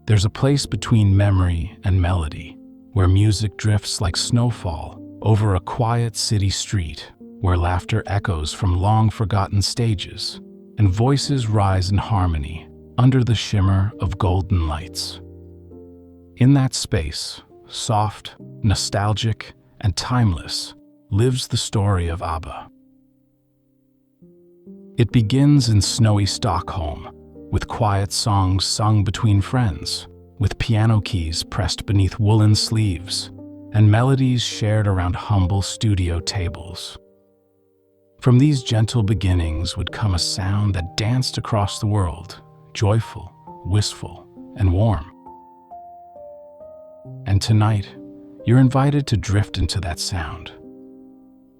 There's a place between memory and melody, where music drifts like snowfall over a quiet city street, where laughter echoes from long-forgotten stages, and voices rise in harmony under the shimmer of golden lights. In that space, soft, nostalgic, and timeless, lives the story of ABBA. It begins in snowy Stockholm, with quiet songs sung between friends, with piano keys pressed beneath woolen sleeves, and melodies shared around humble studio tables. From these gentle beginnings would come a sound that danced across the world, joyful, wistful, and warm. And tonight, you're invited to drift into that sound.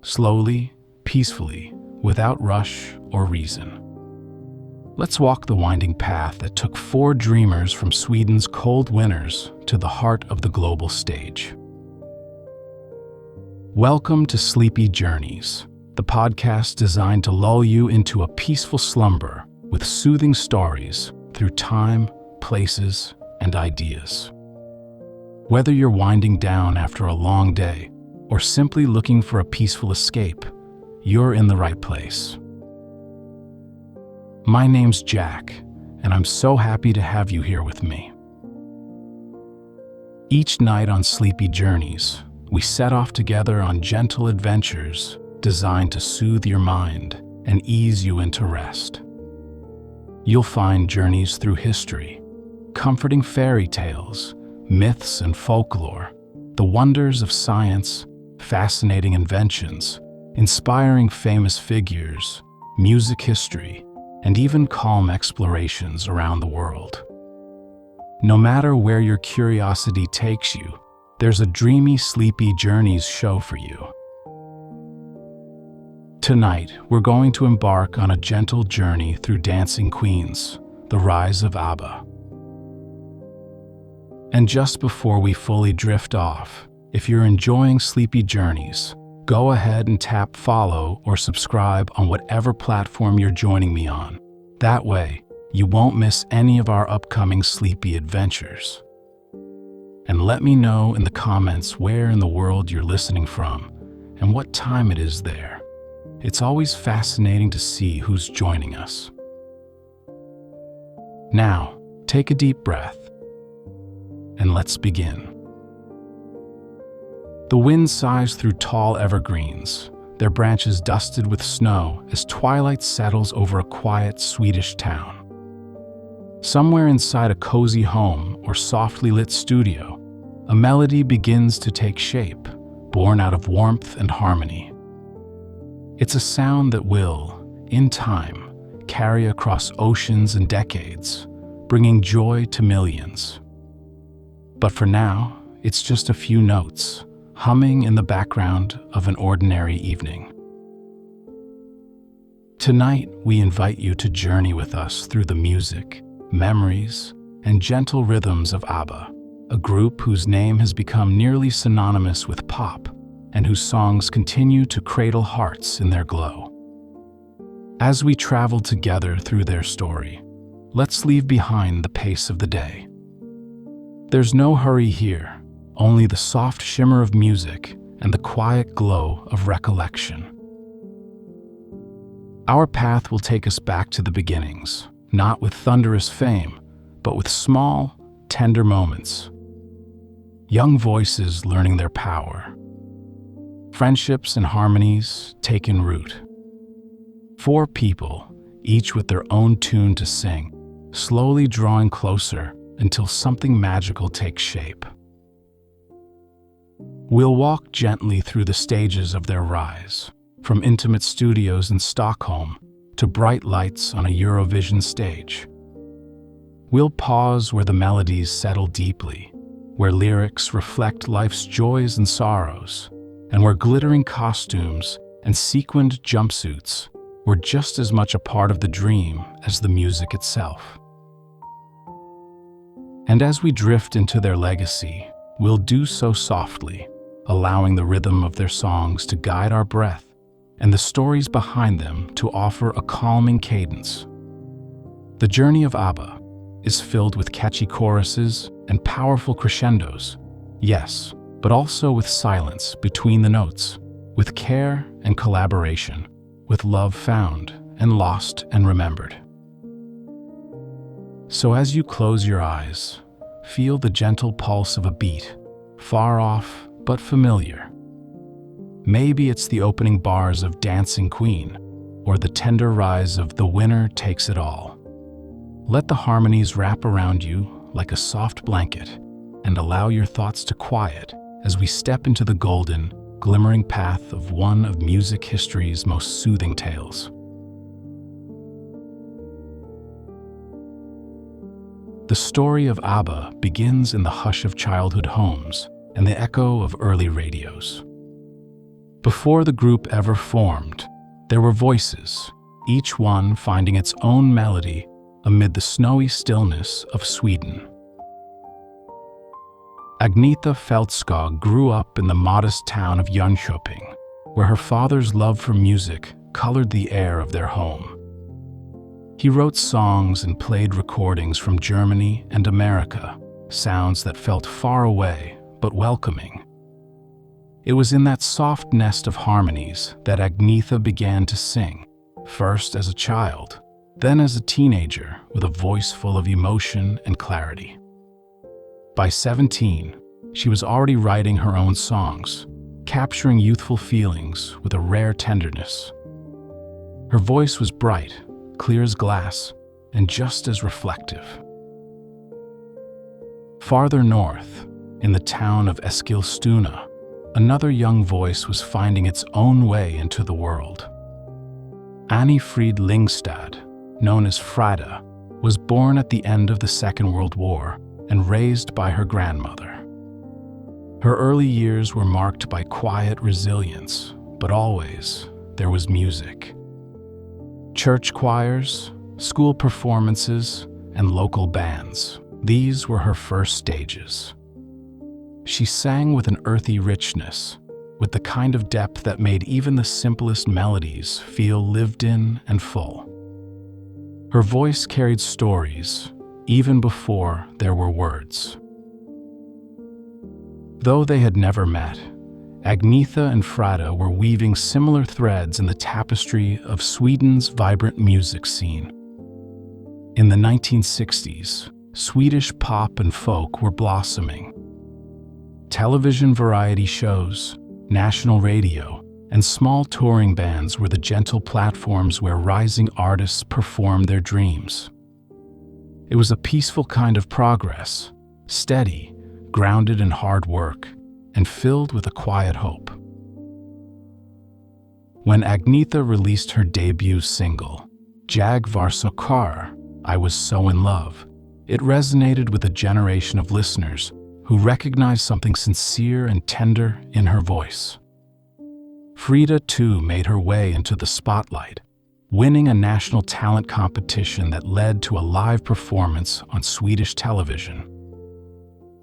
Slowly, peacefully, without rush or reason. Let's walk the winding path that took 4 dreamers from Sweden's cold winters to the heart of the global stage. Welcome to Sleepy Journeys, the podcast designed to lull you into a peaceful slumber with soothing stories through time, places, and ideas. Whether you're winding down after a long day or simply looking for a peaceful escape, you're in the right place. My name's Jack, and I'm so happy to have you here with me. Each night on Sleepy Journeys, we set off together on gentle adventures designed to soothe your mind and ease you into rest. You'll find journeys through history, comforting fairy tales, myths and folklore, the wonders of science, fascinating inventions, inspiring famous figures, music history, and even calm explorations around the world. No matter where your curiosity takes you, there's a dreamy, Sleepy Journeys show for you. Tonight, we're going to embark on a gentle journey through Dancing Queens, the rise of ABBA. And just before we fully drift off, if you're enjoying Sleepy Journeys, go ahead and tap follow or subscribe on whatever platform you're joining me on. That way, you won't miss any of our upcoming sleepy adventures. And let me know in the comments where in the world you're listening from and what time it is there. It's always fascinating to see who's joining us. Now, take a deep breath, and let's begin. The wind sighs through tall evergreens, their branches dusted with snow as twilight settles over a quiet Swedish town. Somewhere inside a cozy home or softly lit studio, a melody begins to take shape, born out of warmth and harmony. It's a sound that will, in time, carry across oceans and decades, bringing joy to millions. But for now, it's just a few notes, humming in the background of an ordinary evening. Tonight, we invite you to journey with us through the music, memories, and gentle rhythms of ABBA, a group whose name has become nearly synonymous with pop, and whose songs continue to cradle hearts in their glow. As we travel together through their story, let's leave behind the pace of the day. There's no hurry here, only the soft shimmer of music and the quiet glow of recollection. Our path will take us back to the beginnings, not with thunderous fame, but with small, tender moments. Young voices learning their power. Friendships and harmonies taking root. 4 people, each with their own tune to sing, slowly drawing closer until something magical takes shape. We'll walk gently through the stages of their rise, from intimate studios in Stockholm to bright lights on a Eurovision stage. We'll pause where the melodies settle deeply, where lyrics reflect life's joys and sorrows, and where glittering costumes and sequined jumpsuits were just as much a part of the dream as the music itself. And as we drift into their legacy, we'll do so softly, allowing the rhythm of their songs to guide our breath and the stories behind them to offer a calming cadence. The journey of ABBA, is filled with catchy choruses and powerful crescendos. Yes, but also with silence between the notes, with care and collaboration, with love found and lost and remembered. So as you close your eyes, feel the gentle pulse of a beat, far off but familiar. Maybe it's the opening bars of Dancing Queen, or the tender rise of The Winner Takes It All. Let the harmonies wrap around you like a soft blanket, and allow your thoughts to quiet as we step into the golden, glimmering path of one of music history's most soothing tales. The story of ABBA begins in the hush of childhood homes and the echo of early radios. Before the group ever formed, there were voices, each one finding its own melody amid the snowy stillness of Sweden. Agnetha Feldskog grew up in the modest town of Jönköping, where her father's love for music colored the air of their home. He wrote songs and played recordings from Germany and America, sounds that felt far away but welcoming. It was in that soft nest of harmonies that Agnetha began to sing, first as a child, then as a teenager with a voice full of emotion and clarity. By 17, she was already writing her own songs, capturing youthful feelings with a rare tenderness. Her voice was bright, clear as glass, and just as reflective. Farther north, in the town of Eskilstuna, another young voice was finding its own way into the world. Anni-Frid Lyngstad, known as Frida, was born at the end of the Second World War and raised by her grandmother. Her early years were marked by quiet resilience, but always there was music. Church choirs, school performances, and local bands, these were her first stages. She sang with an earthy richness, with the kind of depth that made even the simplest melodies feel lived in and full. Her voice carried stories, even before there were words. Though they had never met, Agnetha and Frida were weaving similar threads in the tapestry of Sweden's vibrant music scene. In the 1960s, Swedish pop and folk were blossoming. Television variety shows, national radio, and small touring bands were the gentle platforms where rising artists performed their dreams. It was a peaceful kind of progress, steady, grounded in hard work, and filled with a quiet hope. When Agnetha released her debut single, Jag var så kär, I Was So in Love, it resonated with a generation of listeners who recognized something sincere and tender in her voice. Frida, too, made her way into the spotlight, winning a national talent competition that led to a live performance on Swedish television.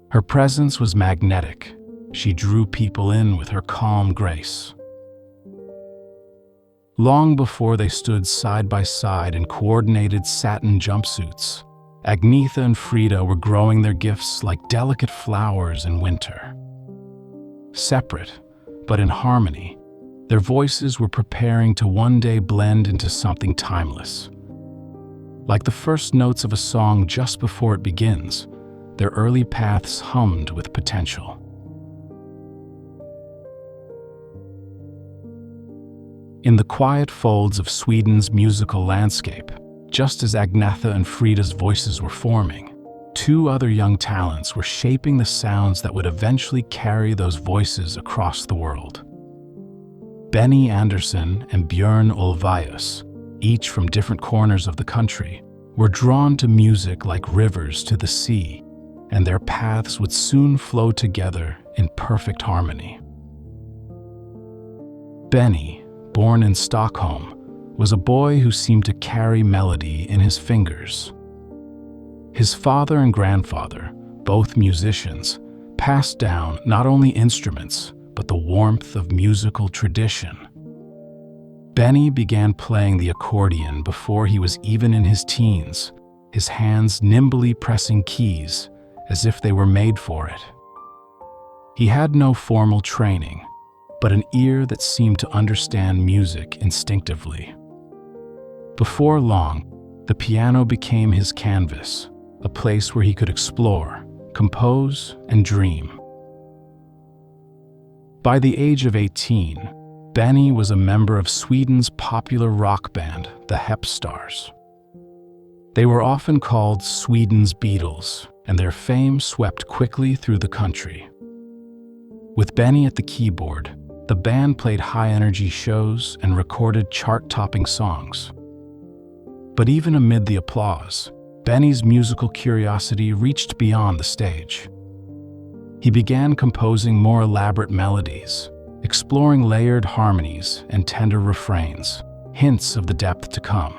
Her presence was magnetic. She drew people in with her calm grace. Long before they stood side by side in coordinated satin jumpsuits, Agnetha and Frida were growing their gifts like delicate flowers in winter. Separate, but in harmony, their voices were preparing to one day blend into something timeless. Like the first notes of a song just before it begins, their early paths hummed with potential. In the quiet folds of Sweden's musical landscape, just as Agnetha and Frida's voices were forming, two other young talents were shaping the sounds that would eventually carry those voices across the world. Benny Andersson and Björn Ulvaeus, each from different corners of the country, were drawn to music like rivers to the sea, and their paths would soon flow together in perfect harmony. Benny, born in Stockholm, was a boy who seemed to carry melody in his fingers. His father and grandfather, both musicians, passed down not only instruments, but the warmth of musical tradition. Benny began playing the accordion before he was even in his teens, his hands nimbly pressing keys as if they were made for it. He had no formal training, but an ear that seemed to understand music instinctively. Before long, the piano became his canvas, a place where he could explore, compose, and dream. By the age of 18, Benny was a member of Sweden's popular rock band, the Hepstars. They were often called Sweden's Beatles, and their fame swept quickly through the country. With Benny at the keyboard, the band played high-energy shows and recorded chart-topping songs. But even amid the applause, Benny's musical curiosity reached beyond the stage. He began composing more elaborate melodies, exploring layered harmonies and tender refrains, hints of the depth to come.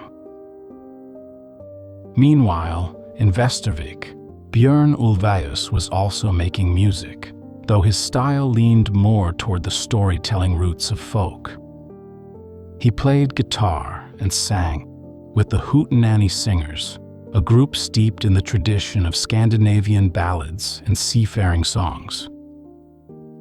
Meanwhile, in Västervik, Björn Ulvaeus was also making music, though his style leaned more toward the storytelling roots of folk. He played guitar and sang with the Hootenanny Singers, a group steeped in the tradition of Scandinavian ballads and seafaring songs.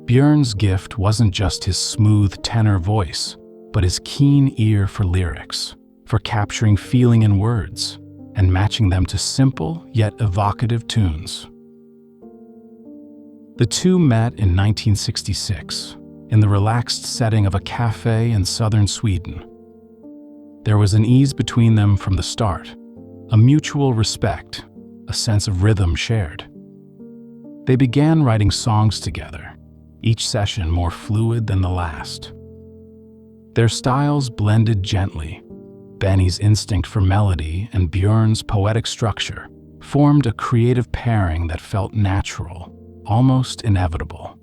Björn's gift wasn't just his smooth tenor voice, but his keen ear for lyrics, for capturing feeling in words and matching them to simple yet evocative tunes. The two met in 1966 in the relaxed setting of a cafe in southern Sweden. There was an ease between them from the start, a mutual respect, a sense of rhythm shared. They began writing songs together, each session more fluid than the last. Their styles blended gently. Benny's instinct for melody and Björn's poetic structure formed a creative pairing that felt natural, almost inevitable.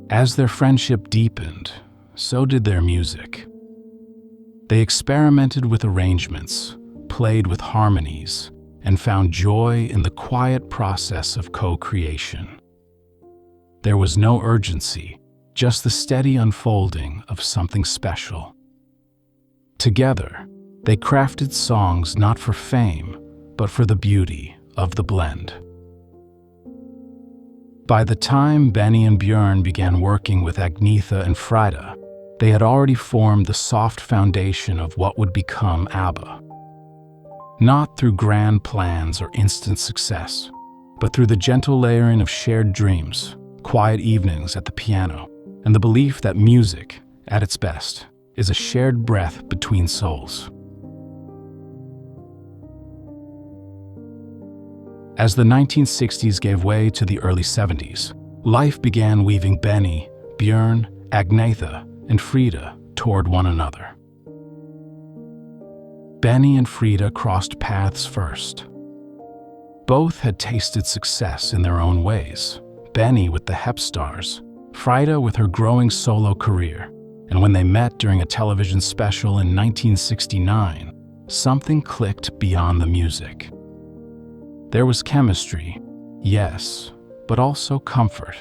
As their friendship deepened, so did their music. They experimented with arrangements, played with harmonies, and found joy in the quiet process of co-creation. There was no urgency, just the steady unfolding of something special. Together, they crafted songs not for fame, but for the beauty of the blend. By the time Benny and Björn began working with Agnetha and Frida, they had already formed the soft foundation of what would become ABBA. Not through grand plans or instant success, but through the gentle layering of shared dreams, quiet evenings at the piano, and the belief that music, at its best, is a shared breath between souls. As the 1960s gave way to the early 70s, life began weaving Benny, Björn, Agnetha, and Frida toward one another. Benny and Frida crossed paths first. Both had tasted success in their own ways, Benny with the Hepstars, Frida with her growing solo career, and when they met during a television special in 1969, something clicked beyond the music. There was chemistry, yes, but also comfort.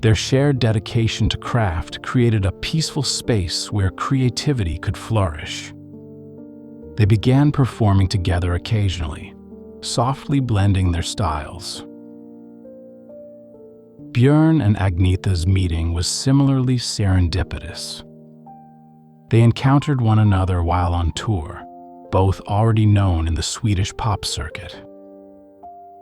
Their shared dedication to craft created a peaceful space where creativity could flourish. They began performing together occasionally, softly blending their styles. Björn and Agnetha's meeting was similarly serendipitous. They encountered one another while on tour, both already known in the Swedish pop circuit.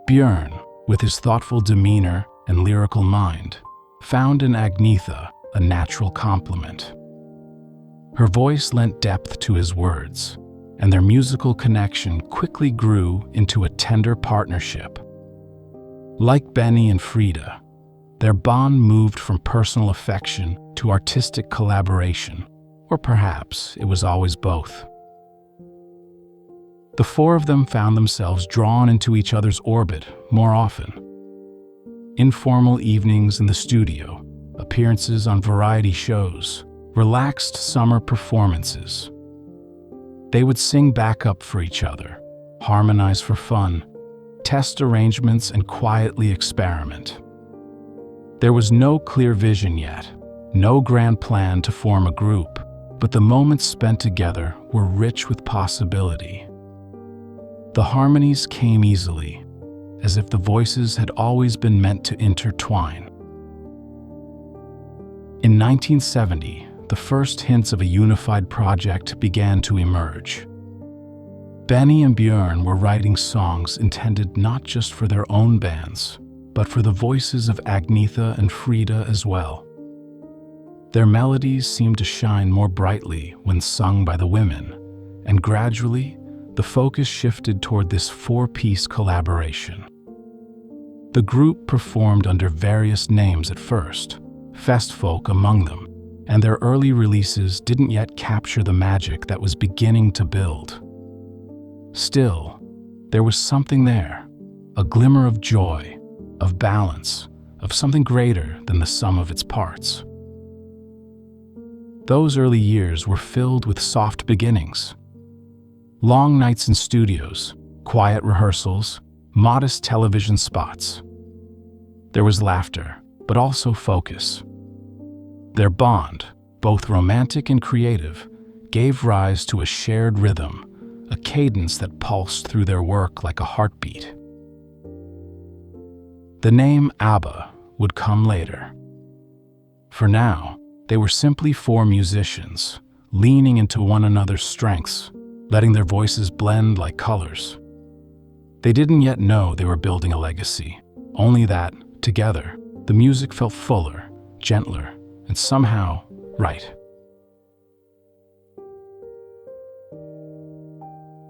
Björn, with his thoughtful demeanor and lyrical mind, found in Agnetha a natural complement. Her voice lent depth to his words, and their musical connection quickly grew into a tender partnership. Like Benny and Frida, their bond moved from personal affection to artistic collaboration, or perhaps it was always both. The four of them found themselves drawn into each other's orbit more often. Informal evenings in the studio, appearances on variety shows, relaxed summer performances. They would sing backup for each other, harmonize for fun, test arrangements, and quietly experiment. There was no clear vision yet, no grand plan to form a group, but the moments spent together were rich with possibility. The harmonies came easily, as if the voices had always been meant to intertwine. In 1970, the first hints of a unified project began to emerge. Benny and Björn were writing songs intended not just for their own bands, but for the voices of Agnetha and Frida as well. Their melodies seemed to shine more brightly when sung by the women, and gradually, the focus shifted toward this four-piece collaboration. The group performed under various names at first, Festfolk among them, and their early releases didn't yet capture the magic that was beginning to build. Still, there was something there, a glimmer of joy, of balance, of something greater than the sum of its parts. Those early years were filled with soft beginnings. Long nights in studios, quiet rehearsals, modest television spots. There was laughter, but also focus. Their bond, both romantic and creative, gave rise to a shared rhythm, a cadence that pulsed through their work like a heartbeat. The name ABBA would come later. For now, they were simply four musicians, leaning into one another's strengths, letting their voices blend like colors. They didn't yet know they were building a legacy, only that, together, the music felt fuller, gentler, and somehow right.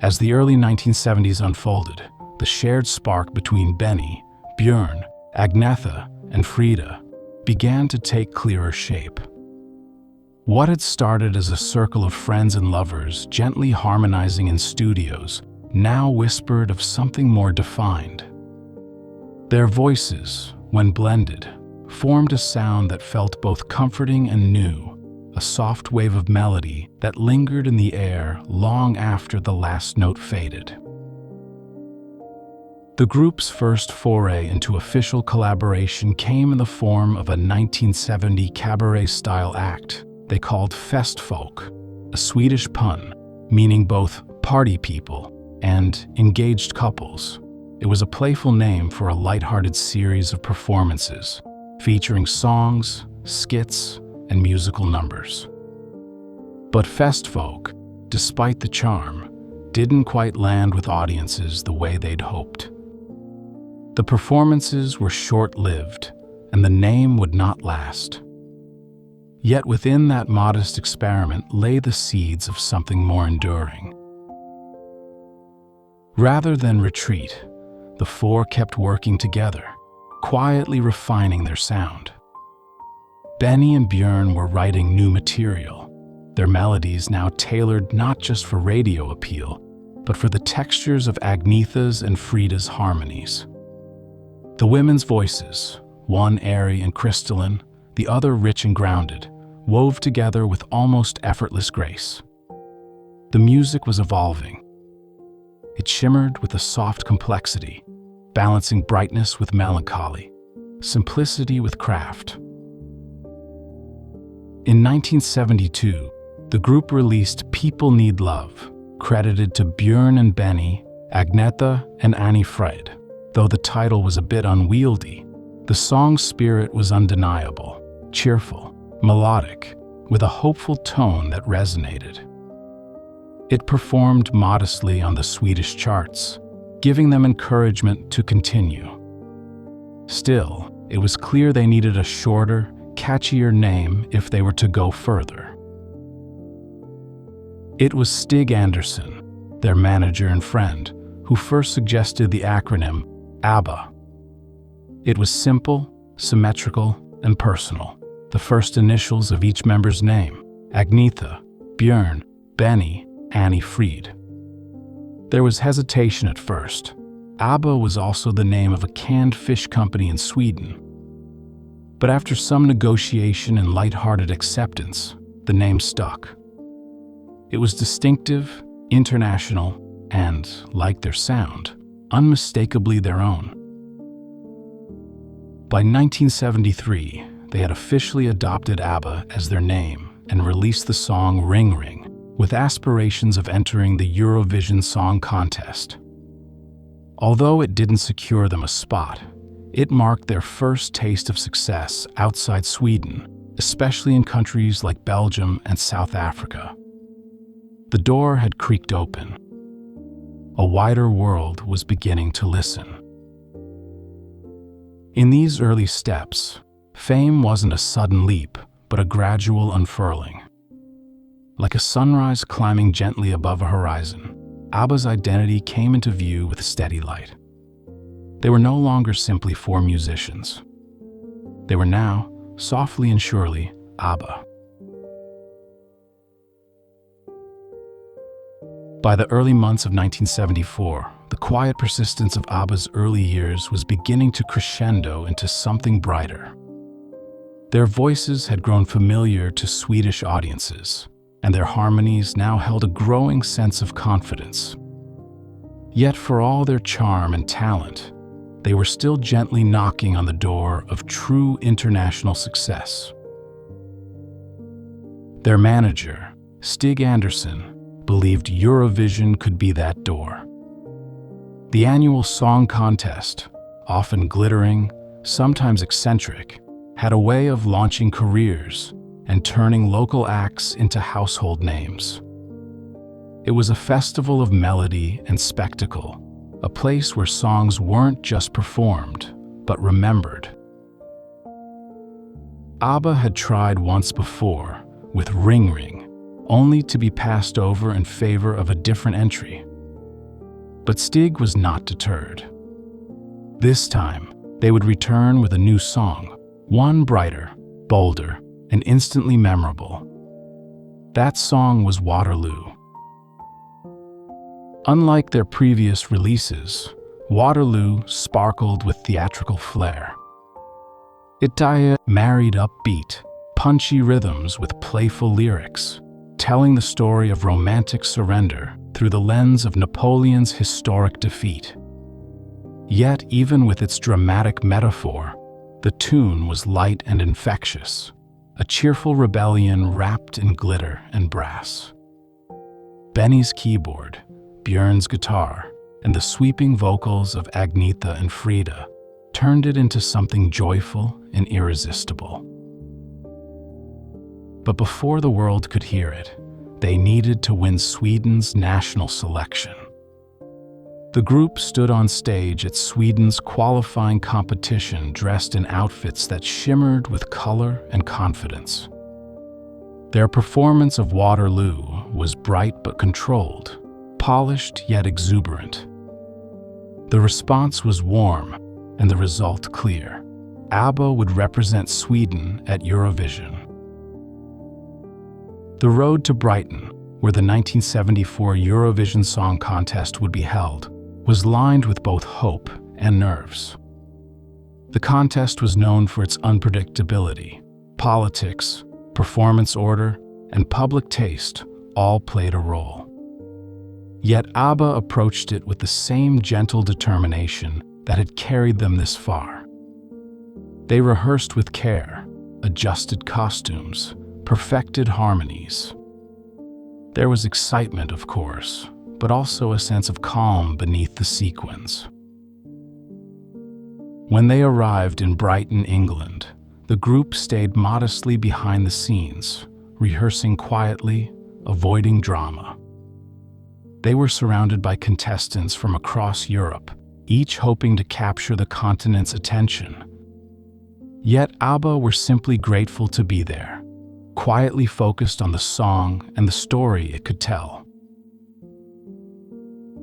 As the early 1970s unfolded, the shared spark between Benny, Björn, Agnetha, and Frida began to take clearer shape. What had started as a circle of friends and lovers gently harmonizing in studios now whispered of something more defined. Their voices, when blended, formed a sound that felt both comforting and new, a soft wave of melody that lingered in the air long after the last note faded. The group's first foray into official collaboration came in the form of a 1970 cabaret-style act they called Festfolk, a Swedish pun meaning both party people and engaged couples. It was a playful name for a lighthearted series of performances, featuring songs, skits, and musical numbers. But Festfolk, despite the charm, didn't quite land with audiences the way they'd hoped. The performances were short-lived, and the name would not last. Yet within that modest experiment lay the seeds of something more enduring. Rather than retreat, the four kept working together, quietly refining their sound. Benny and Björn were writing new material, their melodies now tailored not just for radio appeal, but for the textures of Agnetha's and Frida's harmonies. The women's voices, one airy and crystalline, the other rich and grounded, wove together with almost effortless grace. The music was evolving. It shimmered with a soft complexity, balancing brightness with melancholy, simplicity with craft. In 1972, the group released People Need Love, credited to Björn and Benny, Agnetha, and Anni-Frid. Though the title was a bit unwieldy, the song's spirit was undeniable, cheerful, melodic, with a hopeful tone that resonated. It performed modestly on the Swedish charts, giving them encouragement to continue. Still, it was clear they needed a shorter, catchier name if they were to go further. It was Stig Anderson, their manager and friend, who first suggested the acronym ABBA. It was simple, symmetrical, and personal, the first initials of each member's name: Agnetha, Björn, Benny, Anni-Frid. There was hesitation at first. ABBA was also the name of a canned fish company in Sweden. But after some negotiation and lighthearted acceptance, the name stuck. It was distinctive, international, and, like their sound, unmistakably their own. By 1973, they had officially adopted ABBA as their name and released the song Ring Ring, with aspirations of entering the Eurovision Song Contest. Although it didn't secure them a spot, it marked their first taste of success outside Sweden, especially in countries like Belgium and South Africa. The door had creaked open. A wider world was beginning to listen. In these early steps, fame wasn't a sudden leap, but a gradual unfurling. Like a sunrise climbing gently above a horizon, ABBA's identity came into view with steady light. They were no longer simply four musicians. They were now, softly and surely, ABBA. By the early months of 1974, the quiet persistence of ABBA's early years was beginning to crescendo into something brighter. Their voices had grown familiar to Swedish audiences, and their harmonies now held a growing sense of confidence. Yet for all their charm and talent, they were still gently knocking on the door of true international success. Their manager, Stig Anderson, believed Eurovision could be that door. The annual song contest, often glittering, sometimes eccentric, had a way of launching careers and turning local acts into household names. It was a festival of melody and spectacle, a place where songs weren't just performed, but remembered. ABBA had tried once before, with Ring Ring, only to be passed over in favor of a different entry. But Stig was not deterred. This time, they would return with a new song, one brighter, bolder, and instantly memorable. That song was Waterloo. Unlike their previous releases, Waterloo sparkled with theatrical flair. It married upbeat, punchy rhythms with playful lyrics, telling the story of romantic surrender through the lens of Napoleon's historic defeat. Yet, even with its dramatic metaphor, the tune was light and infectious, a cheerful rebellion wrapped in glitter and brass. Benny's keyboard, Björn's guitar, and the sweeping vocals of Agnetha and Frida turned it into something joyful and irresistible. But before the world could hear it, they needed to win Sweden's national selection. The group stood on stage at Sweden's qualifying competition dressed in outfits that shimmered with color and confidence. Their performance of Waterloo was bright but controlled, polished yet exuberant. The response was warm and the result clear. ABBA would represent Sweden at Eurovision. The road to Brighton, where the 1974 Eurovision Song Contest would be held, was lined with both hope and nerves. The contest was known for its unpredictability. Politics, performance order, and public taste all played a role. Yet ABBA approached it with the same gentle determination that had carried them this far. They rehearsed with care, adjusted costumes, perfected harmonies. There was excitement, of course, but also a sense of calm beneath the sequins. When they arrived in Brighton, England, the group stayed modestly behind the scenes, rehearsing quietly, avoiding drama. They were surrounded by contestants from across Europe, each hoping to capture the continent's attention. Yet ABBA were simply grateful to be there, quietly focused on the song and the story it could tell.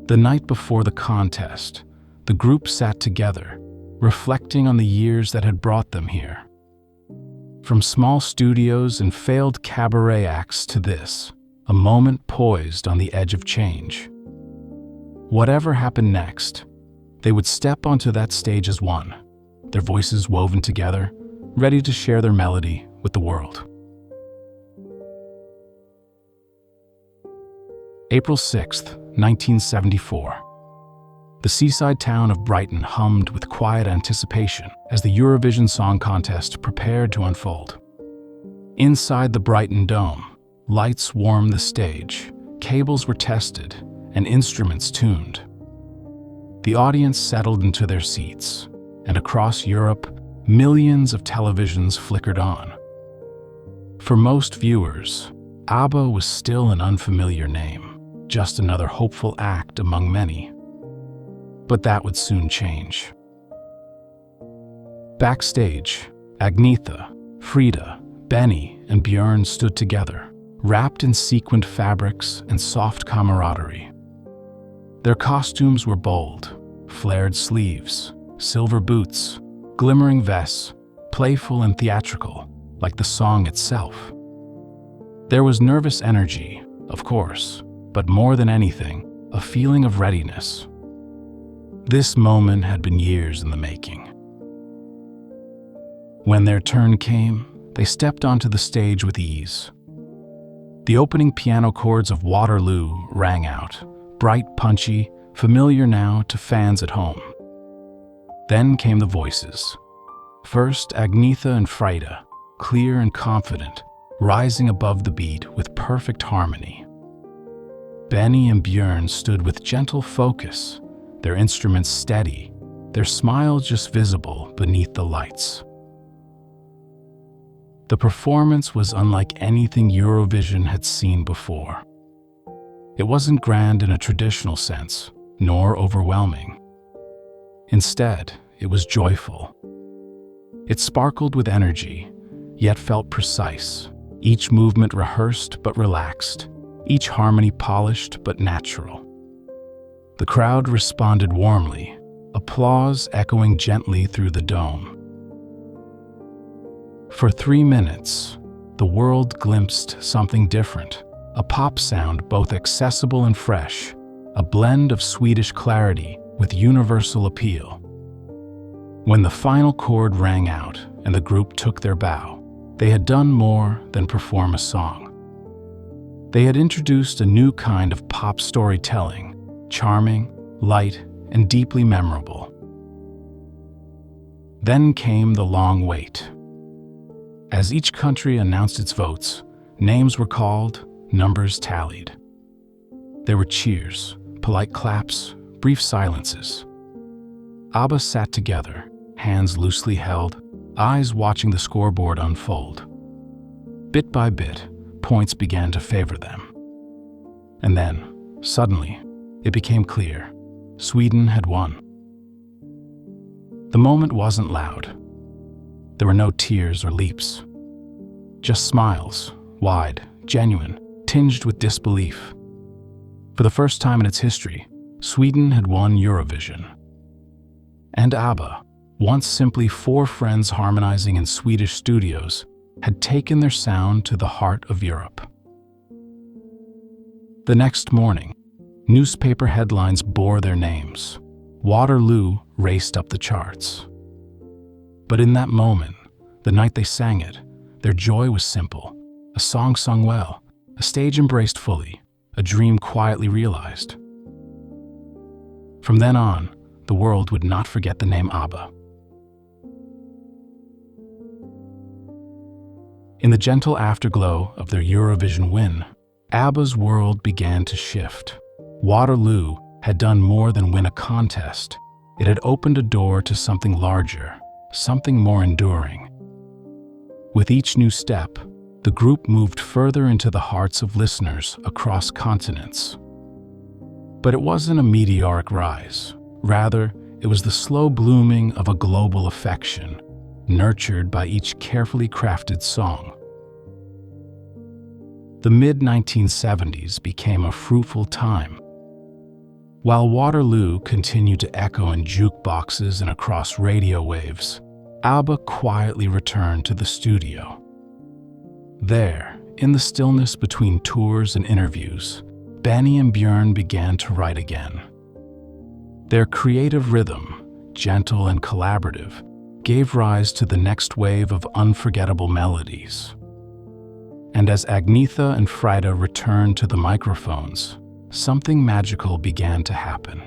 The night before the contest, the group sat together, reflecting on the years that had brought them here. From small studios and failed cabaret acts to this, a moment poised on the edge of change. Whatever happened next, they would step onto that stage as one, their voices woven together, ready to share their melody with the world. April 6th, 1974. The seaside town of Brighton hummed with quiet anticipation as the Eurovision Song Contest prepared to unfold. Inside the Brighton Dome, lights warmed the stage, cables were tested, and instruments tuned. the audience settled into their seats, and across Europe, millions of televisions flickered on. For most viewers, ABBA was still an unfamiliar name, just another hopeful act among many. But that would soon change. Backstage, Agnetha, Frida, Benny, and Björn stood together, wrapped in sequined fabrics and soft camaraderie. Their costumes were bold, flared sleeves, silver boots, glimmering vests, playful and theatrical, like the song itself. There was nervous energy, of course, but more than anything, a feeling of readiness. This moment had been years in the making. When their turn came, they stepped onto the stage with ease. The opening piano chords of Waterloo rang out, bright, punchy, familiar now to fans at home. Then came the voices. First, Agnetha and Frida, clear and confident, rising above the beat with perfect harmony. Benny and Björn stood with gentle focus, their instruments steady, their smiles just visible beneath the lights. The performance was unlike anything Eurovision had seen before. It wasn't grand in a traditional sense, nor overwhelming. Instead, it was joyful. It sparkled with energy, yet felt precise, each movement rehearsed but relaxed, each harmony polished but natural. The crowd responded warmly, applause echoing gently through the dome. For 3 minutes, the world glimpsed something different, a pop sound both accessible and fresh, a blend of Swedish clarity with universal appeal. When the final chord rang out and the group took their bow, they had done more than perform a song. They had introduced a new kind of pop storytelling, charming, light, and deeply memorable. Then came the long wait. As each country announced its votes, names were called, numbers tallied. There were cheers, polite claps, brief silences. ABBA sat together, hands loosely held, eyes watching the scoreboard unfold. Bit by bit, points began to favor them. And then, suddenly, it became clear. Sweden had won. The moment wasn't loud. There were no tears or leaps. Just smiles, wide, genuine, tinged with disbelief. For the first time in its history, Sweden had won Eurovision. And ABBA, once simply 4 friends harmonizing in Swedish studios, had taken their sound to the heart of Europe. The next morning, newspaper headlines bore their names. Waterloo raced up the charts. But in that moment, the night they sang it, their joy was simple, a song sung well, a stage embraced fully, a dream quietly realized. From then on, the world would not forget the name ABBA. In the gentle afterglow of their Eurovision win, ABBA's world began to shift. Waterloo had done more than win a contest. It had opened a door to something larger, something more enduring. With each new step, the group moved further into the hearts of listeners across continents. But it wasn't a meteoric rise. Rather, it was the slow blooming of a global affection, nurtured by each carefully crafted song. The mid-1970s became a fruitful time. While Waterloo continued to echo in jukeboxes and across radio waves, ABBA quietly returned to the studio. There, in the stillness between tours and interviews, Benny and Björn began to write again. Their creative rhythm, gentle and collaborative, gave rise to the next wave of unforgettable melodies. And as Agnetha and Frida returned to the microphones, something magical began to happen.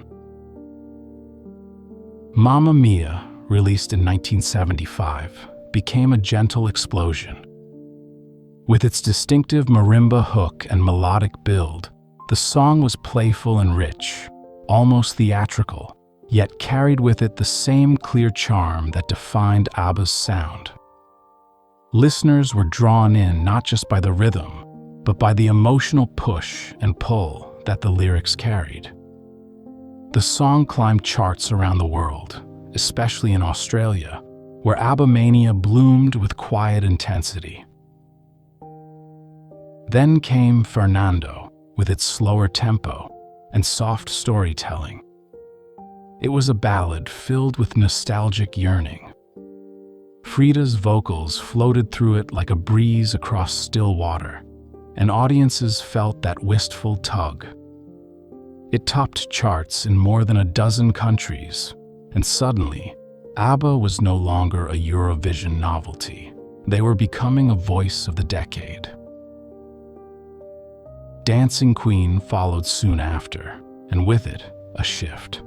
Mamma Mia, released in 1975, became a gentle explosion. With its distinctive marimba hook and melodic build, the song was playful and rich, almost theatrical, yet carried with it the same clear charm that defined ABBA's sound. Listeners were drawn in not just by the rhythm, but by the emotional push and pull that the lyrics carried. The song climbed charts around the world, especially in Australia, where ABBA mania bloomed with quiet intensity. Then came Fernando, with its slower tempo and soft storytelling. It was a ballad filled with nostalgic yearning. Frida's vocals floated through it like a breeze across still water, and audiences felt that wistful tug. It topped charts in more than a dozen countries, and suddenly, ABBA was no longer a Eurovision novelty. They were becoming a voice of the decade. Dancing Queen followed soon after, and with it, a shift.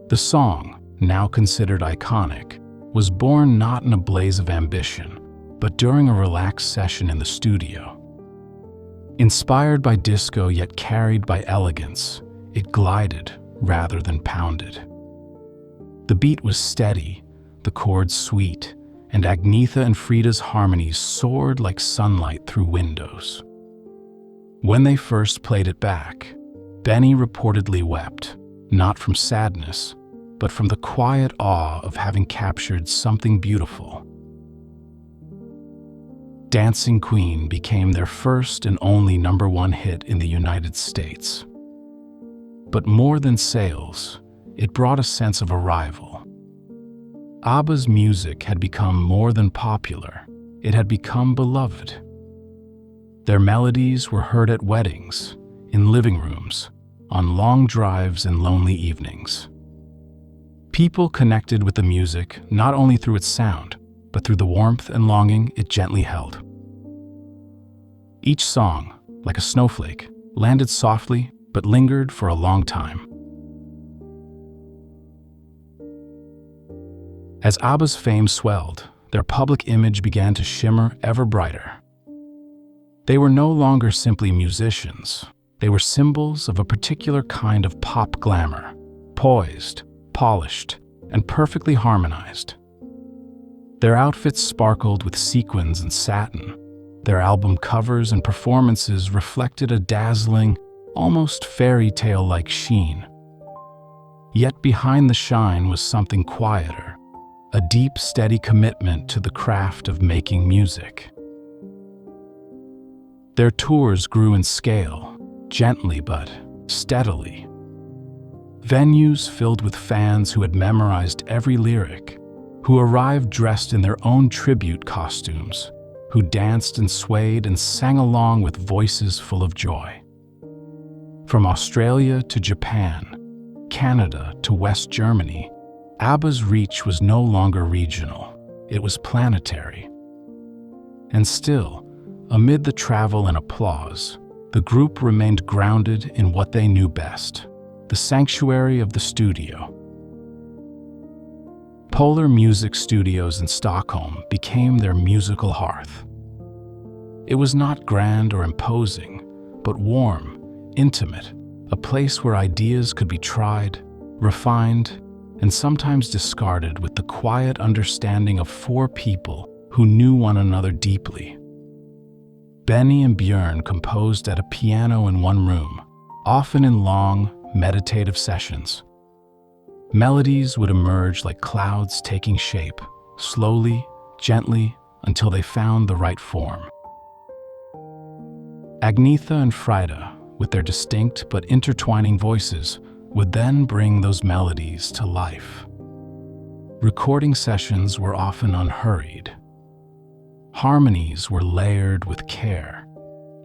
The song, now considered iconic, was born not in a blaze of ambition, but during a relaxed session in the studio. Inspired by disco yet carried by elegance, it glided rather than pounded. The beat was steady, the chords sweet, and Agnetha and Frida's harmonies soared like sunlight through windows. When they first played it back, Benny reportedly wept, not from sadness, but from the quiet awe of having captured something beautiful. Dancing Queen became their first and only #1 hit in the United States. But more than sales, it brought a sense of arrival. ABBA's music had become more than popular, it had become beloved. Their melodies were heard at weddings, in living rooms, on long drives and lonely evenings. People connected with the music not only through its sound, but through the warmth and longing it gently held. Each song, like a snowflake, landed softly but lingered for a long time. As ABBA's fame swelled, their public image began to shimmer ever brighter. They were no longer simply musicians. They were symbols of a particular kind of pop glamour, poised, polished, and perfectly harmonized. Their outfits sparkled with sequins and satin. Their album covers and performances reflected a dazzling, almost fairy tale-like sheen. Yet behind the shine was something quieter, a deep, steady commitment to the craft of making music. Their tours grew in scale, gently but steadily. Venues filled with fans who had memorized every lyric, who arrived dressed in their own tribute costumes, who danced and swayed and sang along with voices full of joy. From Australia to Japan, Canada to West Germany, ABBA's reach was no longer regional, it was planetary. And still, amid the travel and applause, the group remained grounded in what they knew best, the sanctuary of the studio. Polar Music Studios in Stockholm became their musical hearth. It was not grand or imposing, but warm, intimate, a place where ideas could be tried, refined, and sometimes discarded with the quiet understanding of 4 people who knew one another deeply. Benny and Björn composed at a piano in one room, often in long, meditative sessions. Melodies would emerge like clouds taking shape, slowly, gently, until they found the right form. Agnetha and Frida, with their distinct but intertwining voices, would then bring those melodies to life. Recording sessions were often unhurried. Harmonies were layered with care,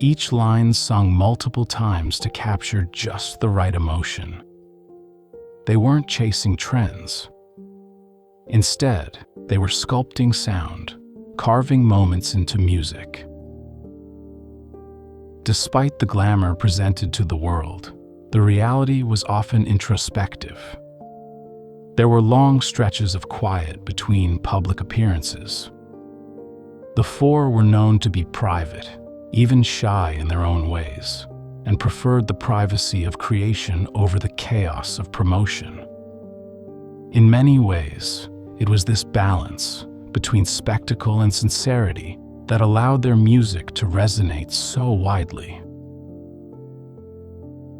each line sung multiple times to capture just the right emotion. They weren't chasing trends. Instead, they were sculpting sound, carving moments into music. Despite the glamour presented to the world, the reality was often introspective. There were long stretches of quiet between public appearances. The 4 were known to be private, even shy in their own ways, and preferred the privacy of creation over the chaos of promotion. In many ways, it was this balance between spectacle and sincerity that allowed their music to resonate so widely.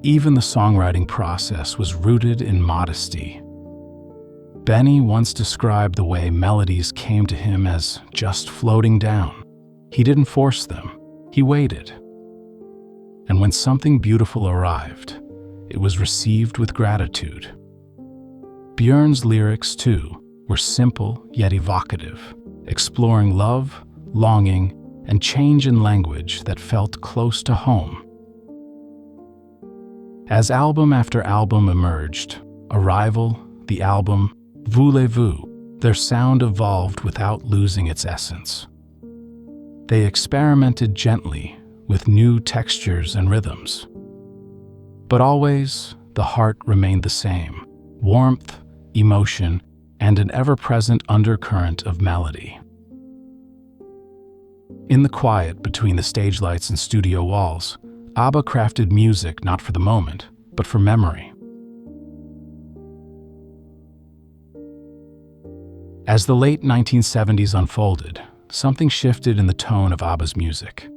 Even the songwriting process was rooted in modesty. Benny once described the way melodies came to him as just floating down. He didn't force them, he waited. And when something beautiful arrived, it was received with gratitude. Björn's lyrics, too, were simple yet evocative, exploring love, longing, and change in language that felt close to home. As album after album emerged, Arrival, the album, Voulez-vous, their sound evolved without losing its essence. They experimented gently with new textures and rhythms. But always, the heart remained the same: warmth, emotion, and an ever-present undercurrent of melody. In the quiet between the stage lights and studio walls, ABBA crafted music not for the moment, but for memory. As the late 1970s unfolded, something shifted in the tone of ABBA's music.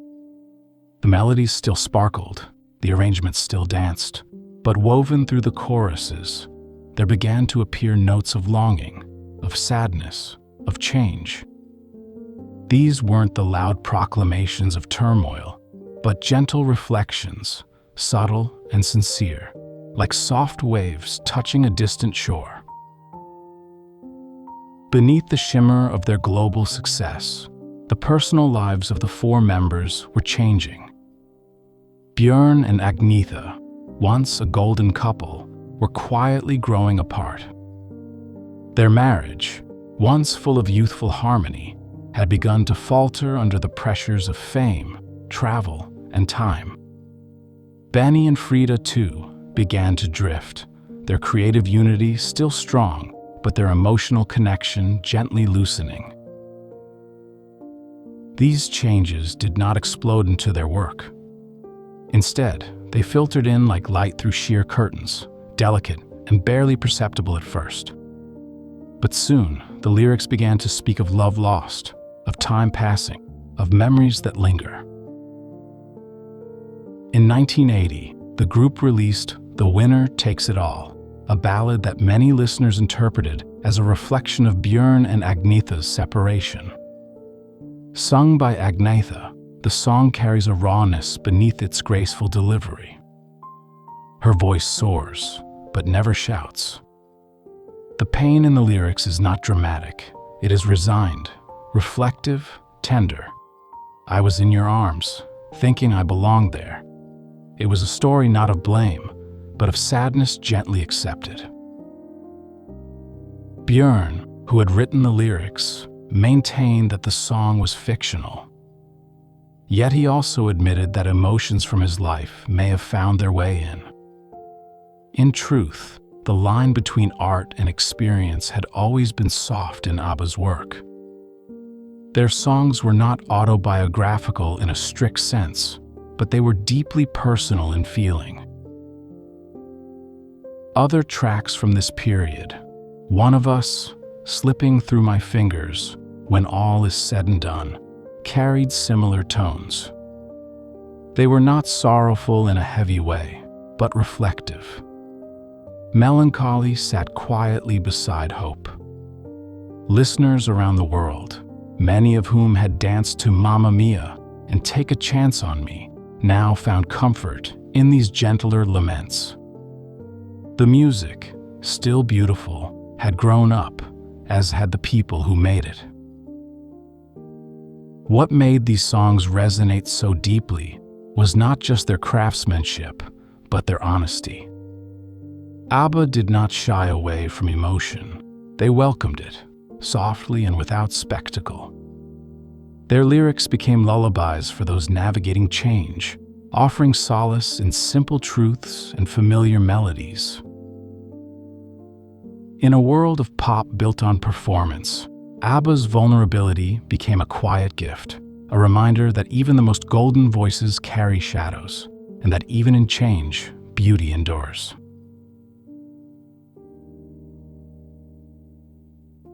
The melodies still sparkled, the arrangements still danced, but woven through the choruses, there began to appear notes of longing, of sadness, of change. These weren't the loud proclamations of turmoil, but gentle reflections, subtle and sincere, like soft waves touching a distant shore. Beneath the shimmer of their global success, the personal lives of the four members were changing. Björn and Agnetha, once a golden couple, were quietly growing apart. Their marriage, once full of youthful harmony, had begun to falter under the pressures of fame, travel, and time. Benny and Frida, too, began to drift, their creative unity still strong, but their emotional connection gently loosening. These changes did not explode into their work. Instead, they filtered in like light through sheer curtains, delicate and barely perceptible at first. But soon, the lyrics began to speak of love lost, of time passing, of memories that linger. In 1980, the group released The Winner Takes It All, a ballad that many listeners interpreted as a reflection of Björn and Agnetha's separation. Sung by Agnetha, the song carries a rawness beneath its graceful delivery. Her voice soars, but never shouts. The pain in the lyrics is not dramatic. It is resigned, reflective, tender. I was in your arms, thinking I belonged there. It was a story not of blame, but of sadness gently accepted. Björn, who had written the lyrics, maintained that the song was fictional. Yet he also admitted that emotions from his life may have found their way in. In truth, the line between art and experience had always been soft in ABBA's work. Their songs were not autobiographical in a strict sense, but they were deeply personal in feeling. Other tracks from this period, One of Us, Slipping Through My Fingers, When All Is Said and Done, carried similar tones. They were not sorrowful in a heavy way, but reflective. Melancholy sat quietly beside hope. Listeners around the world, many of whom had danced to Mamma Mia and Take a Chance on Me, now found comfort in these gentler laments. The music, still beautiful, had grown up, as had the people who made it. What made these songs resonate so deeply was not just their craftsmanship, but their honesty. ABBA did not shy away from emotion. They welcomed it, softly and without spectacle. Their lyrics became lullabies for those navigating change, offering solace in simple truths and familiar melodies. In a world of pop built on performance, ABBA's vulnerability became a quiet gift, a reminder that even the most golden voices carry shadows, and that even in change, beauty endures.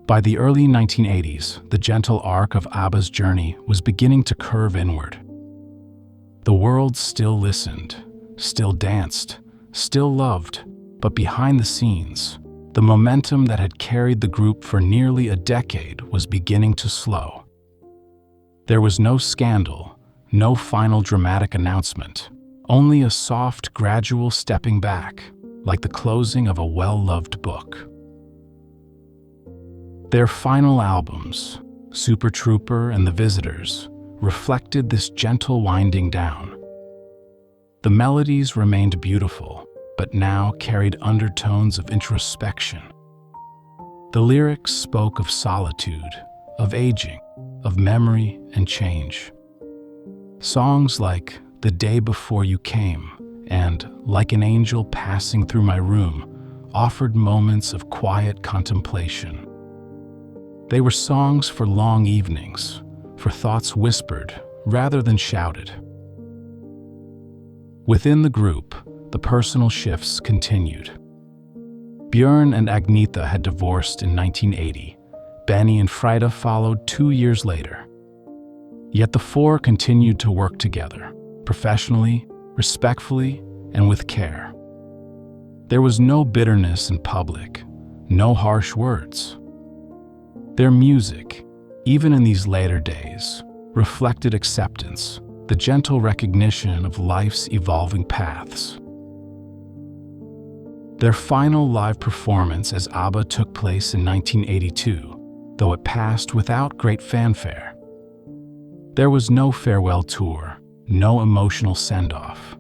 By the early 1980s, the gentle arc of ABBA's journey was beginning to curve inward. The world still listened, still danced, still loved, but behind the scenes, the momentum that had carried the group for nearly a decade was beginning to slow. There was no scandal, no final dramatic announcement, only a soft, gradual stepping back, like the closing of a well-loved book. Their final albums, Super Trooper and The Visitors, reflected this gentle winding down. The melodies remained beautiful, but now carried undertones of introspection. The lyrics spoke of solitude, of aging, of memory and change. Songs like The Day Before You Came and Like an Angel Passing Through My Room offered moments of quiet contemplation. They were songs for long evenings, for thoughts whispered rather than shouted. Within the group, the personal shifts continued. Björn and Agnetha had divorced in 1980. Benny and Frida followed 2 years later. Yet the four continued to work together, professionally, respectfully, and with care. There was no bitterness in public, no harsh words. Their music, even in these later days, reflected acceptance, the gentle recognition of life's evolving paths. Their final live performance as ABBA took place in 1982, though it passed without great fanfare. There was no farewell tour, no emotional send-off.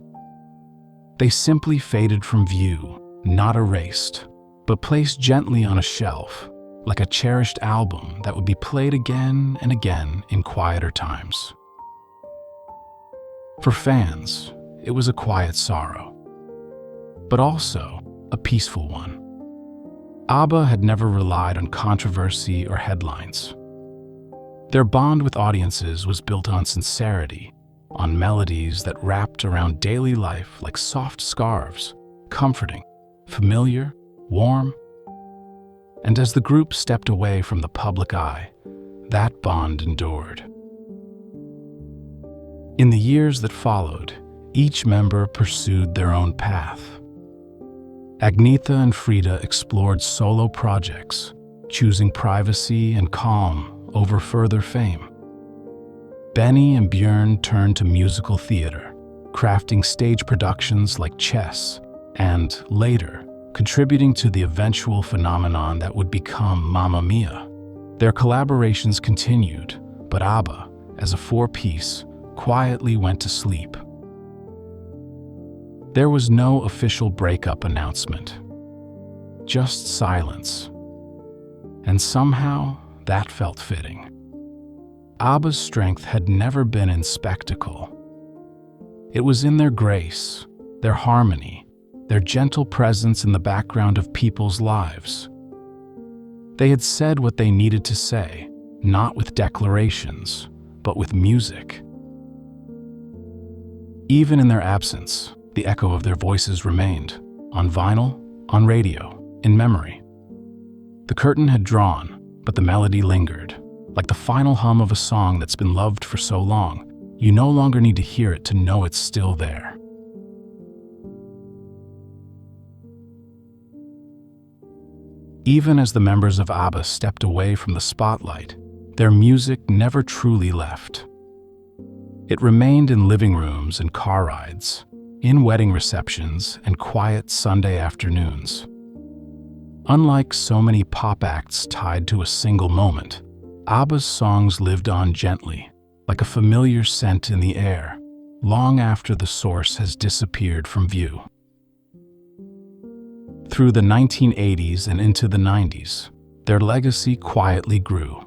They simply faded from view, not erased, but placed gently on a shelf, like a cherished album that would be played again and again in quieter times. For fans, it was a quiet sorrow, but also a peaceful one. ABBA had never relied on controversy or headlines. Their bond with audiences was built on sincerity, on melodies that wrapped around daily life like soft scarves, comforting, familiar, warm. And as the group stepped away from the public eye, that bond endured. In the years that followed, each member pursued their own path. Agnetha and Frida explored solo projects, choosing privacy and calm over further fame. Benny and Björn turned to musical theater, crafting stage productions like Chess, and later, contributing to the eventual phenomenon that would become Mamma Mia. Their collaborations continued, but ABBA, as a four-piece, quietly went to sleep. There was no official breakup announcement, just silence. And somehow, that felt fitting. ABBA's strength had never been in spectacle. It was in their grace, their harmony, their gentle presence in the background of people's lives. They had said what they needed to say, not with declarations, but with music. Even in their absence, the echo of their voices remained, on vinyl, on radio, in memory. The curtain had drawn, but the melody lingered, like the final hum of a song that's been loved for so long. You no longer need to hear it to know it's still there. Even as the members of ABBA stepped away from the spotlight, their music never truly left. It remained in living rooms and car rides, in wedding receptions and quiet Sunday afternoons. Unlike so many pop acts tied to a single moment, ABBA's songs lived on gently, like a familiar scent in the air, long after the source has disappeared from view. Through the 1980s and into the 90s, their legacy quietly grew.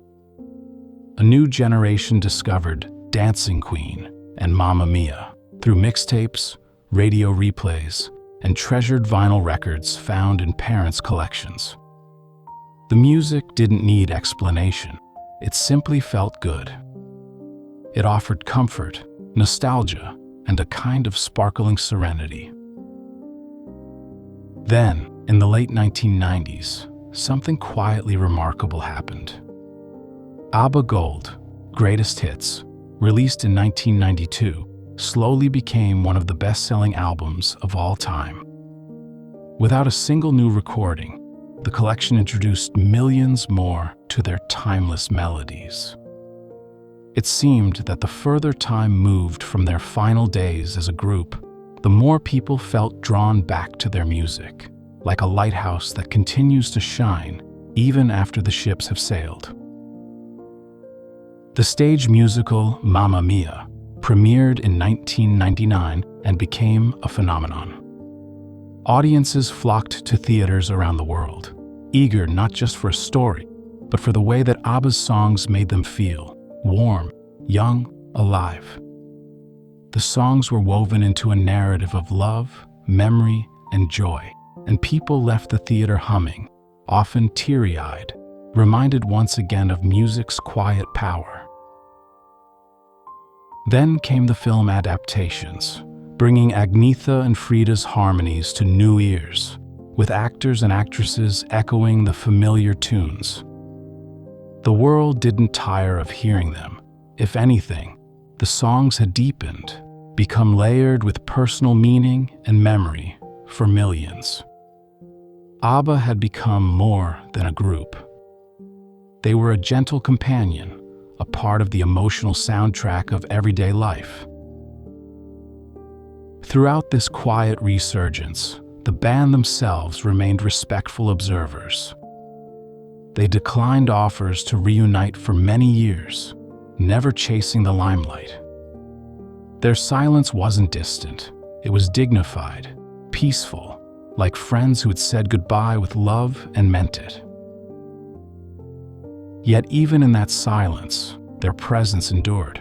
A new generation discovered Dancing Queen and Mamma Mia through mixtapes, radio replays, and treasured vinyl records found in parents' collections. The music didn't need explanation. It simply felt good. It offered comfort, nostalgia, and a kind of sparkling serenity. Then, in the late 1990s, something quietly remarkable happened. ABBA Gold, Greatest Hits, released in 1992, slowly became one of the best-selling albums of all time. Without a single new recording, the collection introduced millions more to their timeless melodies. It seemed that the further time moved from their final days as a group, the more people felt drawn back to their music, like a lighthouse that continues to shine even after the ships have sailed. The stage musical Mamma Mia premiered in 1999 and became a phenomenon. Audiences flocked to theaters around the world, eager not just for a story, but for the way that ABBA's songs made them feel warm, young, alive. The songs were woven into a narrative of love, memory, and joy, and people left the theater humming, often teary-eyed, reminded once again of music's quiet power. Then came the film adaptations, bringing Agnetha and Frida's harmonies to new ears, with actors and actresses echoing the familiar tunes. The world didn't tire of hearing them. If anything, the songs had deepened, become layered with personal meaning and memory for millions. ABBA had become more than a group. They were a gentle companion, a part of the emotional soundtrack of everyday life. Throughout this quiet resurgence, the band themselves remained respectful observers. They declined offers to reunite for many years, never chasing the limelight. Their silence wasn't distant. It was dignified, peaceful, like friends who had said goodbye with love and meant it. Yet even in that silence, their presence endured.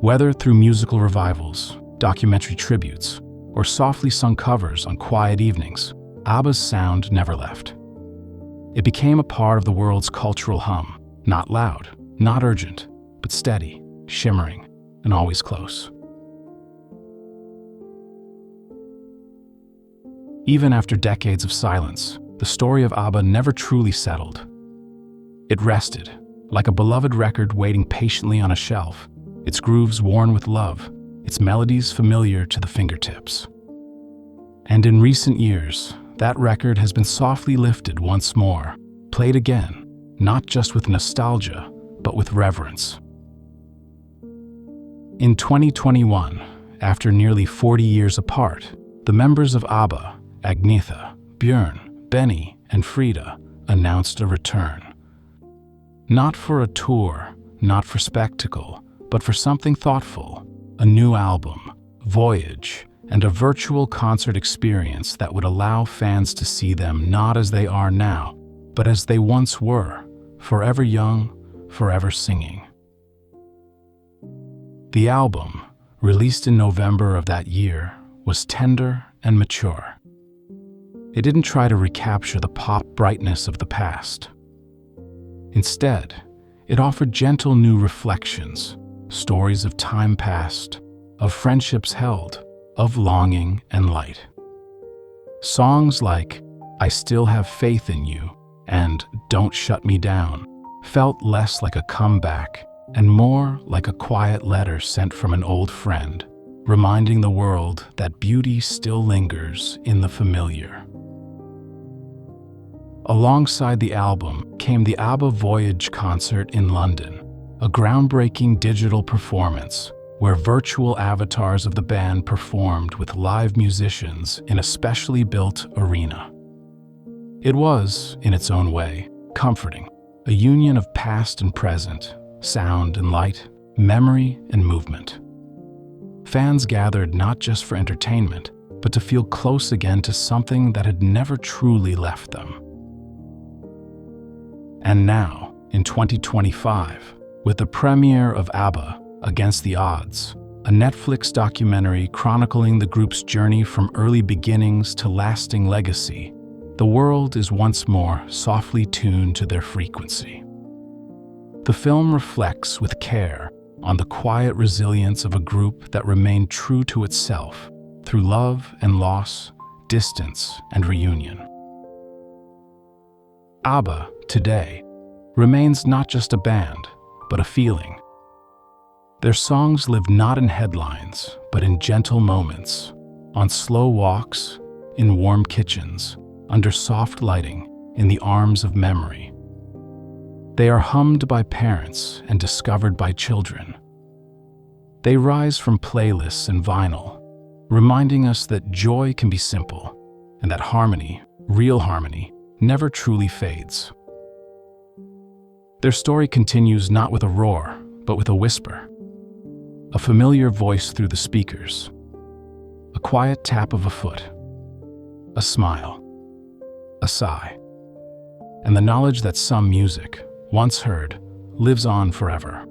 Whether through musical revivals, documentary tributes, or softly sung covers on quiet evenings, ABBA's sound never left. It became a part of the world's cultural hum, not loud, not urgent, but steady, shimmering, and always close. Even after decades of silence, the story of ABBA never truly settled. It rested, like a beloved record waiting patiently on a shelf, its grooves worn with love, its melodies familiar to the fingertips. And in recent years, that record has been softly lifted once more, played again, not just with nostalgia, but with reverence. In 2021, after nearly 40 years apart, the members of ABBA, Agnetha, Björn, Benny, and Frida, announced a return. Not for a tour, not for spectacle, but for something thoughtful, a new album, Voyage, and a virtual concert experience that would allow fans to see them not as they are now, but as they once were, forever young, forever singing. The album, released in November of that year, was tender and mature. It didn't try to recapture the pop brightness of the past. Instead, it offered gentle new reflections, stories of time past, of friendships held, of longing and light. Songs like I Still Have Faith in You and Don't Shut Me Down felt less like a comeback and more like a quiet letter sent from an old friend, reminding the world that beauty still lingers in the familiar. Alongside the album came the ABBA Voyage concert in London, a groundbreaking digital performance where virtual avatars of the band performed with live musicians in a specially built arena. It was, in its own way, comforting, a union of past and present, sound and light, memory and movement. Fans gathered not just for entertainment, but to feel close again to something that had never truly left them. And now, in 2025, with the premiere of ABBA, Against the Odds, a Netflix documentary chronicling the group's journey from early beginnings to lasting legacy, the world is once more softly tuned to their frequency. The film reflects with care on the quiet resilience of a group that remained true to itself through love and loss, distance and reunion. ABBA, today, remains not just a band, but a feeling. Their songs live not in headlines, but in gentle moments, on slow walks, in warm kitchens, under soft lighting, in the arms of memory. They are hummed by parents and discovered by children. They rise from playlists and vinyl, reminding us that joy can be simple, and that harmony, real harmony, never truly fades. Their story continues not with a roar, but with a whisper. A familiar voice through the speakers. A quiet tap of a foot. A smile. A sigh. And the knowledge that some music, once heard, lives on forever.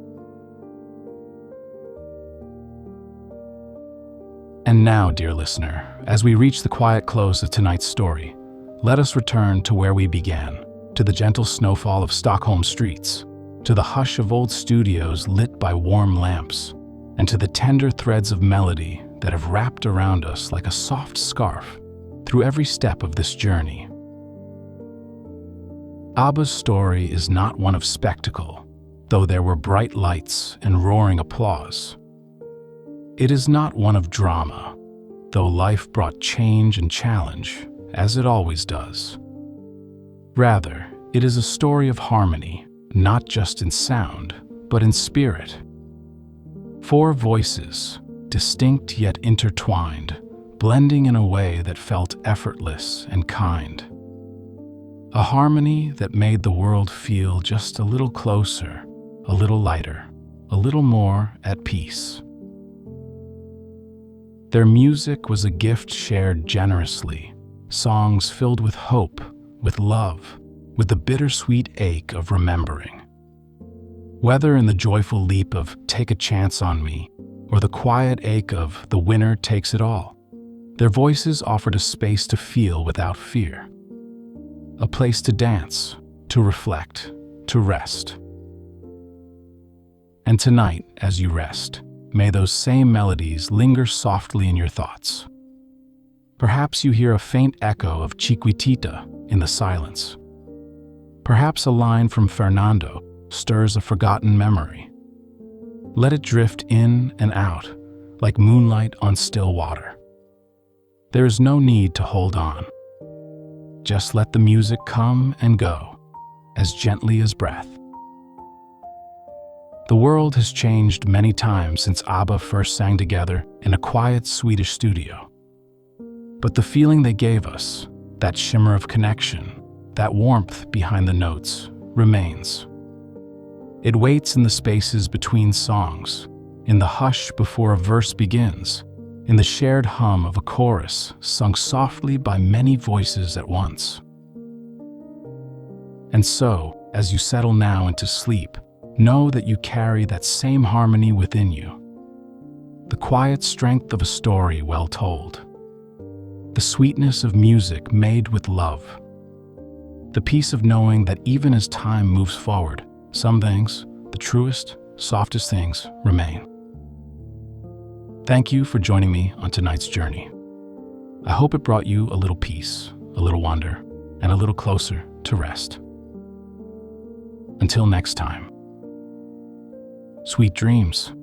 And now, dear listener, as we reach the quiet close of tonight's story, let us return to where we began, to the gentle snowfall of Stockholm streets, to the hush of old studios lit by warm lamps, and to the tender threads of melody that have wrapped around us like a soft scarf through every step of this journey. ABBA's story is not one of spectacle, though there were bright lights and roaring applause. It is not one of drama, though life brought change and challenge, as it always does. Rather, it is a story of harmony, not just in sound, but in spirit. 4 voices, distinct yet intertwined, blending in a way that felt effortless and kind. A harmony that made the world feel just a little closer, a little lighter, a little more at peace. Their music was a gift shared generously, songs filled with hope, with love, with the bittersweet ache of remembering. Whether in the joyful leap of "Take a Chance on Me," or the quiet ache of "The Winner Takes It All," their voices offered a space to feel without fear. A place to dance, to reflect, to rest. And tonight, as you rest, may those same melodies linger softly in your thoughts. Perhaps you hear a faint echo of Chiquitita in the silence. Perhaps a line from Fernando stirs a forgotten memory. Let it drift in and out, like moonlight on still water. There is no need to hold on. Just let the music come and go, as gently as breath. The world has changed many times since ABBA first sang together in a quiet Swedish studio. But the feeling they gave us, that shimmer of connection, that warmth behind the notes, remains. It waits in the spaces between songs, in the hush before a verse begins, in the shared hum of a chorus sung softly by many voices at once. And so, as you settle now into sleep, know that you carry that same harmony within you. The quiet strength of a story well told. The sweetness of music made with love. The peace of knowing that even as time moves forward, some things, the truest, softest things, remain. Thank you for joining me on tonight's journey. I hope it brought you a little peace, a little wonder, and a little closer to rest. Until next time. Sweet dreams.